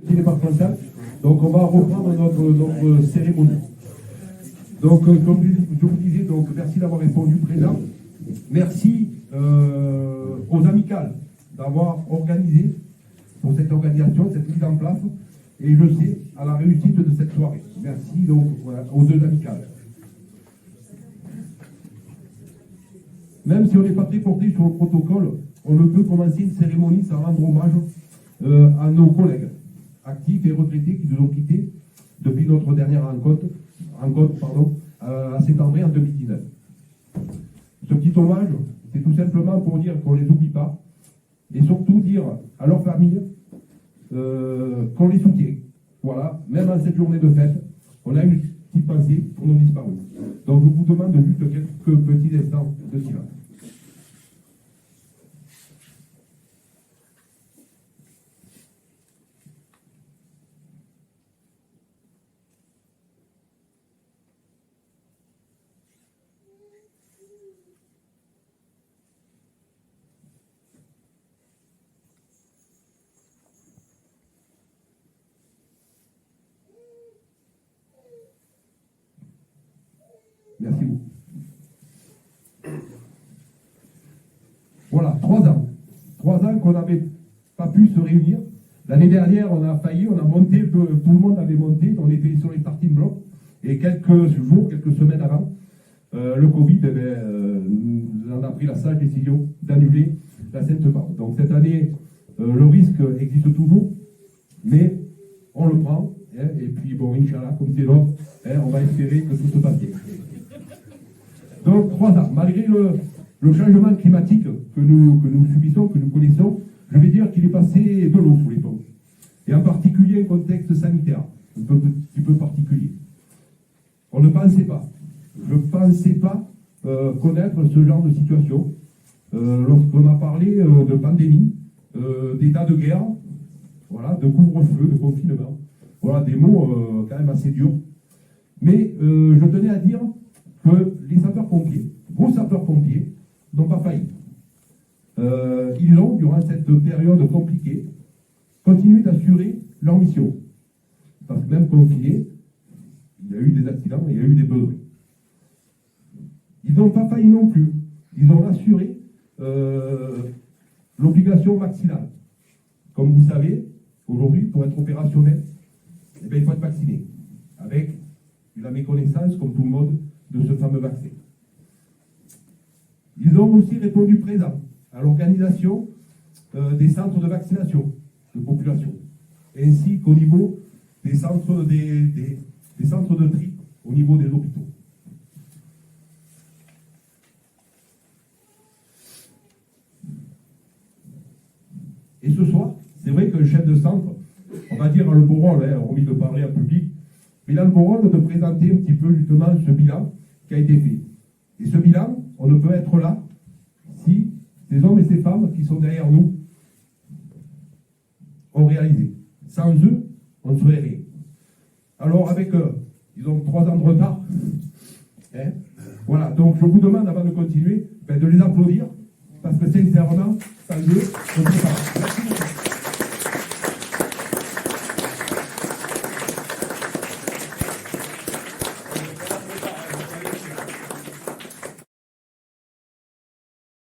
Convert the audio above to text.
Départemental. Donc on va reprendre notre cérémonie. Donc comme je vous disais, donc merci d'avoir répondu présent. Merci aux amicales d'avoir organisé pour cette organisation, cette mise en place, et je sais à la réussite de cette soirée. Merci donc voilà, aux deux amicales. Même si on n'est pas très porté sur le protocole, on ne peut commencer une cérémonie sans rendre hommage à nos collègues actifs et retraités qui nous ont quittés depuis notre dernière rencontre à Saint-André en 2019. Ce petit hommage, c'est tout simplement pour dire qu'on ne les oublie pas et surtout dire à leurs familles qu'on les soutient. Voilà, même en cette journée de fête, on a une petite pensée pour nos disparus. Donc je vous demande juste quelques petits instants de silence. Merci beaucoup. Voilà, 3 ans. 3 ans qu'on n'avait pas pu se réunir. L'année dernière, on a failli, on a monté, tout le monde avait monté, on était sur les starting blocks. Et quelques jours, quelques semaines avant, le Covid nous en a pris la sage décision d'annuler la Sainte-Barbe. Donc cette année, le risque existe toujours, mais on le prend. Hein, et puis bon, Inch'Allah, comme c'est l'autre, hein, on va espérer que tout se passe bien. Donc 3 ans, malgré le changement climatique que nous subissons, que nous connaissons, je vais dire qu'il est passé de l'eau sous les ponts. Et en particulier un contexte sanitaire, un petit peu particulier. On ne pensait pas, je ne pensais pas connaître ce genre de situation. Lorsqu'on a parlé de pandémie, d'état de guerre, voilà, de couvre-feu, de confinement, voilà, des mots quand même assez durs. Mais je tenais à dire que les sapeurs-pompiers, vos sapeurs-pompiers, n'ont pas failli. Ils ont, durant cette période compliquée, continué d'assurer leur mission. Parce que même confinés, il y a eu des accidents, il y a eu des besoins. Ils n'ont pas failli non plus. Ils ont assuré l'obligation vaccinale. Comme vous savez, aujourd'hui, pour être opérationnel, eh bien, il faut être vacciné. Avec la méconnaissance, comme tout le monde, de ce fameux vaccin. Ils ont aussi répondu présent à l'organisation des centres de vaccination de population, ainsi qu'au niveau des centres, des centres de tri au niveau des hôpitaux. Et ce soir, c'est vrai qu'un chef de centre, on va dire le beau rôle, hein, hormis de parler en public, mais il a le beau rôle de présenter un petit peu justement ce bilan qui a été fait. Et ce bilan, on ne peut être là si ces hommes et ces femmes qui sont derrière nous ont réalisé. Sans eux, on ne serait rien. Alors avec eux, ils ont 3 ans de retard. Hein, voilà, donc je vous demande avant de continuer de les applaudir, parce que sincèrement, sans eux, on ne peut pas. Merci beaucoup.